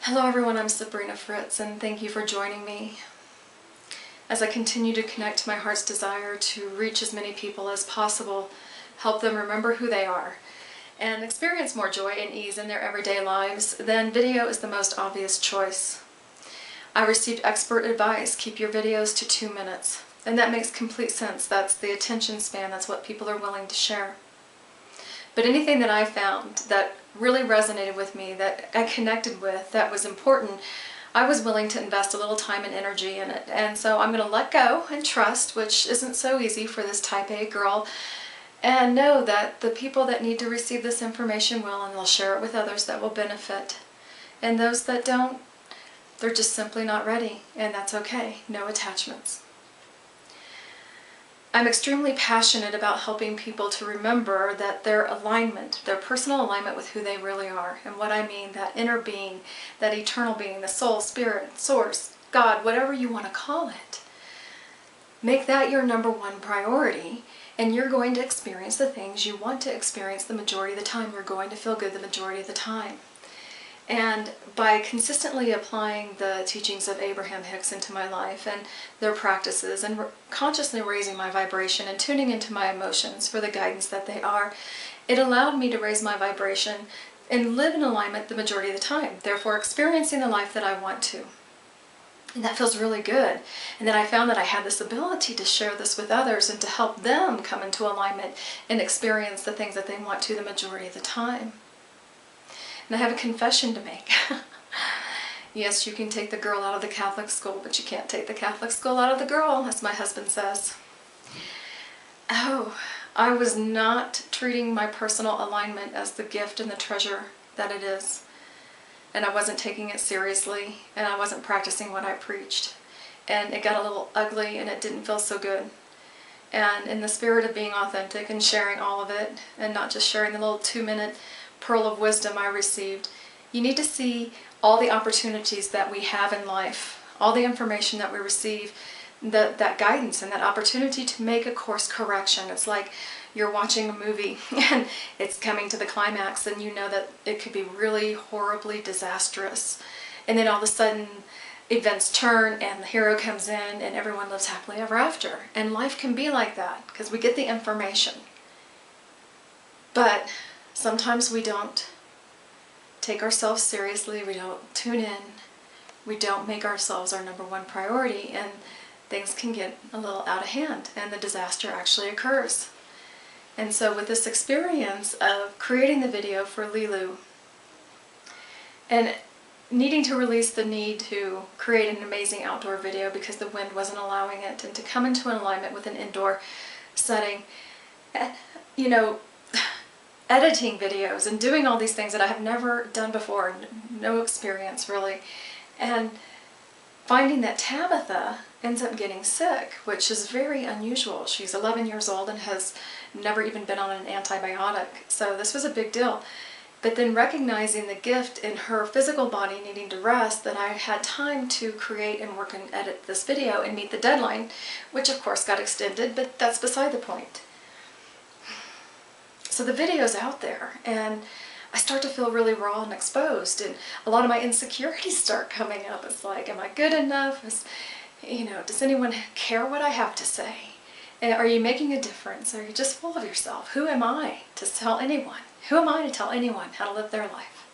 Hello everyone, I'm Sabrina Fritts and thank you for joining me as I continue to connect to my heart's desire to reach as many people as possible, help them remember who they are, and experience more joy and ease in their everyday lives. Then video is the most obvious choice. I received expert advice, keep your videos to 2 minutes, and that makes complete sense. That's the attention span, that's what people are willing to share. But anything that I found that really resonated with me, that I connected with, that was important, I was willing to invest a little time and energy in it. And so I'm going to let go and trust, which isn't so easy for this type A girl, and know that the people that need to receive this information will, and they'll share it with others that will benefit. And those that don't, they're just simply not ready, and that's okay. No attachments. I'm extremely passionate about helping people to remember that their alignment, their personal alignment with who they really are. And what I mean, that inner being, that eternal being, the soul, spirit, source, God, whatever you want to call it. Make that your #1 priority, and you're going to experience the things you want to experience the majority of the time. You're going to feel good the majority of the time. And by consistently applying the teachings of Abraham Hicks into my life and their practices, and consciously raising my vibration and tuning into my emotions for the guidance that they are, it allowed me to raise my vibration and live in alignment the majority of the time, therefore experiencing the life that I want to. And that feels really good. And then I found that I had this ability to share this with others and to help them come into alignment and experience the things that they want to the majority of the time. And I have a confession to make. Yes, you can take the girl out of the Catholic school, but you can't take the Catholic school out of the girl, as my husband says. Oh, I was not treating my personal alignment as the gift and the treasure that it is. And I wasn't taking it seriously, and I wasn't practicing what I preached. And it got a little ugly, and it didn't feel so good. And in the spirit of being authentic and sharing all of it, and not just sharing the little 2-minute pearl of wisdom I received, you need to see all the opportunities that we have in life, all the information that we receive, that guidance and that opportunity to make a course correction. It's like you're watching a movie and it's coming to the climax, and you know that it could be really horribly disastrous, and then all of a sudden events turn and the hero comes in and everyone lives happily ever after. And life can be like that because we get the information. But sometimes we don't take ourselves seriously, we don't tune in, we don't make ourselves our #1 priority, and things can get a little out of hand and the disaster actually occurs. And so with this experience of creating the video for Lilu and needing to release the need to create an amazing outdoor video because the wind wasn't allowing it, and to come into an alignment with an indoor setting, you know, editing videos and doing all these things that I have never done before, no experience really, and finding that Tabitha ends up getting sick, which is very unusual. She's 11 years old and has never even been on an antibiotic, so this was a big deal. But then recognizing the gift in her physical body needing to rest, that I had time to create and work and edit this video and meet the deadline, which of course got extended, but that's beside the point. So the video's out there, and I start to feel really raw and exposed, and a lot of my insecurities start coming up. It's like, am I good enough? Does anyone care what I have to say? Are you making a difference? Are you just full of yourself? Who am I to tell anyone? Who am I to tell anyone how to live their life?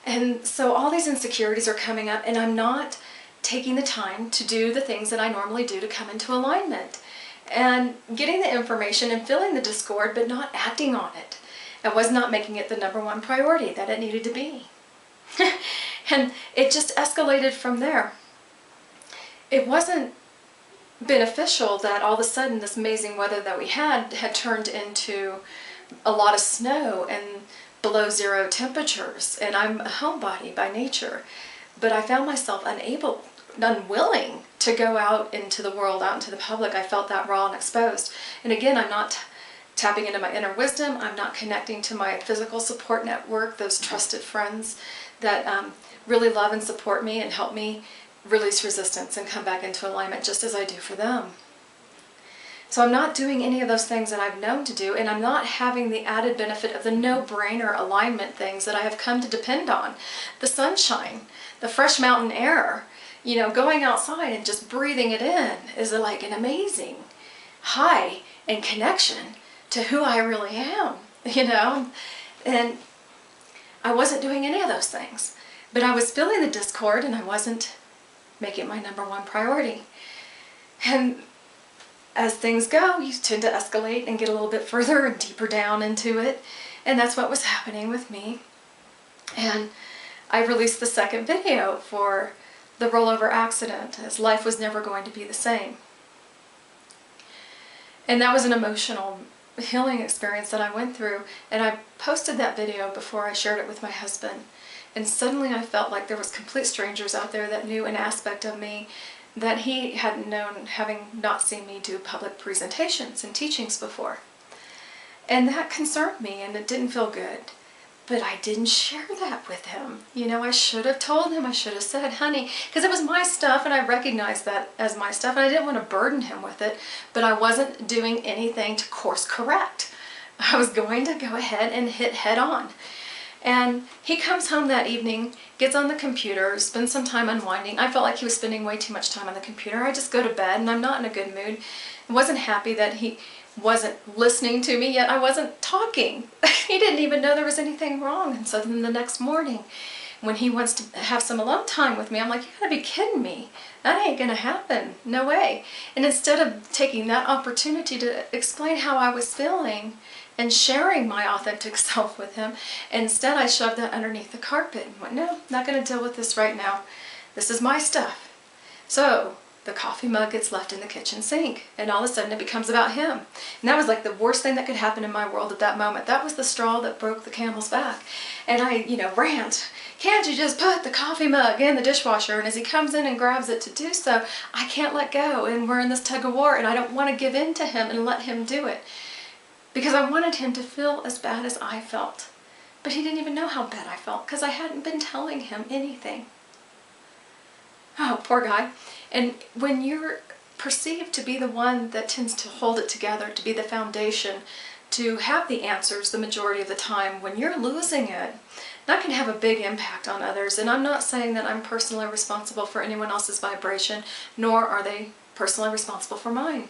And so all these insecurities are coming up, and I'm not taking the time to do the things that I normally do to come into alignment. And getting the information and feeling the discord, but not acting on it. I was not making it the #1 priority that it needed to be. And it just escalated from there. It wasn't beneficial that all of a sudden this amazing weather that we had turned into a lot of snow and below 0 temperatures. And I'm a homebody by nature, but I found myself unwilling to go out into the world, out into the public. I felt that raw and exposed. And again, I'm not tapping into my inner wisdom. I'm not connecting to my physical support network, those trusted friends that really love and support me and help me release resistance and come back into alignment just as I do for them. So I'm not doing any of those things that I've known to do, and I'm not having the added benefit of the no-brainer alignment things that I have come to depend on. The sunshine, the fresh mountain air, you know, going outside and just breathing it in is like an amazing high and connection to who I really am, you know. And I wasn't doing any of those things, but I was feeling the discord, and I wasn't making it my number one priority. And as things go, you tend to escalate and get a little bit further and deeper down into it, and that's what was happening with me. And I released the second video for the rollover accident, as life was never going to be the same. And that was an emotional healing experience that I went through, and I posted that video before I shared it with my husband. And suddenly I felt like there was complete strangers out there that knew an aspect of me that he hadn't known, having not seen me do public presentations and teachings before. And that concerned me, and it didn't feel good. But I didn't share that with him. You know, I should have told him, I should have said, honey, because it was my stuff, and I recognized that as my stuff, and I didn't want to burden him with it, but I wasn't doing anything to course correct. I was going to go ahead and hit head on. And he comes home that evening, gets on the computer, spends some time unwinding. I felt like he was spending way too much time on the computer. I just go to bed, and I'm not in a good mood. I wasn't happy that he wasn't listening to me, yet I wasn't talking. He didn't even know there was anything wrong. And so then the next morning, when he wants to have some alone time with me, I'm like, you gotta be kidding me. That ain't gonna happen. No way. And instead of taking that opportunity to explain how I was feeling and sharing my authentic self with him, instead I shoved that underneath the carpet and went, no, not gonna deal with this right now. This is my stuff. So the coffee mug gets left in the kitchen sink, and all of a sudden it becomes about him. And that was like the worst thing that could happen in my world at that moment. That was the straw that broke the camel's back. And I, you know, rant, can't you just put the coffee mug in the dishwasher? And as he comes in and grabs it to do so, I can't let go, and we're in this tug of war, and I don't want to give in to him and let him do it, because I wanted him to feel as bad as I felt. But he didn't even know how bad I felt, because I hadn't been telling him anything. Oh, poor guy. And when you're perceived to be the one that tends to hold it together, to be the foundation, to have the answers the majority of the time, when you're losing it, that can have a big impact on others. And I'm not saying that I'm personally responsible for anyone else's vibration, nor are they personally responsible for mine.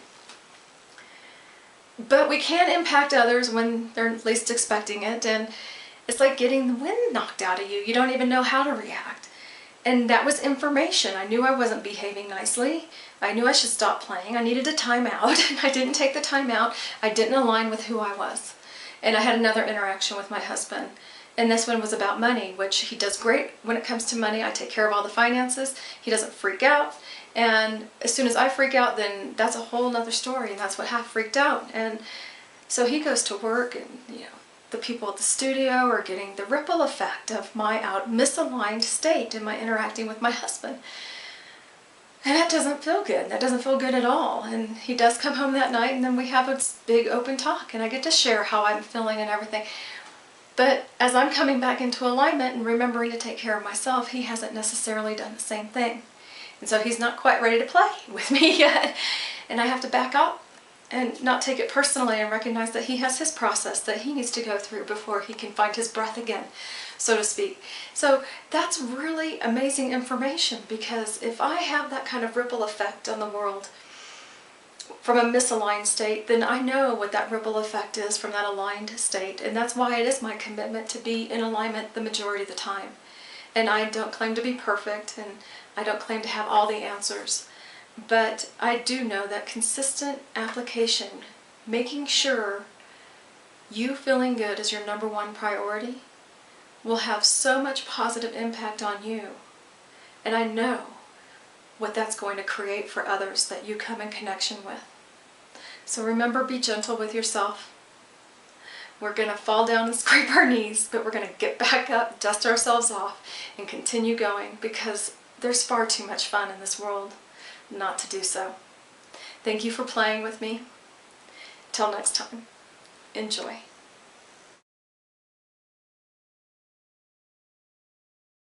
But we can impact others when they're least expecting it, and it's like getting the wind knocked out of you. You don't even know how to react. And that was information. I knew I wasn't behaving nicely. I knew I should stop playing. I needed a timeout, and I didn't take the time out. I didn't align with who I was. And I had another interaction with my husband. And this one was about money, which he does great when it comes to money. I take care of all the finances. He doesn't freak out. And as soon as I freak out, then that's a whole nother story, and that's what half freaked out. And so he goes to work, and you know, the people at the studio are getting the ripple effect of my misaligned state in my interacting with my husband. And that doesn't feel good. That doesn't feel good at all. And he does come home that night, and then we have a big open talk, and I get to share how I'm feeling and everything. But as I'm coming back into alignment and remembering to take care of myself, he hasn't necessarily done the same thing. And so he's not quite ready to play with me yet. And I have to back up and not take it personally, and recognize that he has his process that he needs to go through before he can find his breath again, so to speak. So that's really amazing information, because if I have that kind of ripple effect on the world from a misaligned state, then I know what that ripple effect is from that aligned state. And that's why it is my commitment to be in alignment the majority of the time. And I don't claim to be perfect, and I don't claim to have all the answers. But I do know that consistent application, making sure you feeling good is your number one priority, will have so much positive impact on you. And I know what that's going to create for others that you come in connection with. So remember, be gentle with yourself. We're going to fall down and scrape our knees, but we're going to get back up, dust ourselves off, and continue going, because there's far too much fun in this world not to do so. Thank you for playing with me. Till next time, enjoy.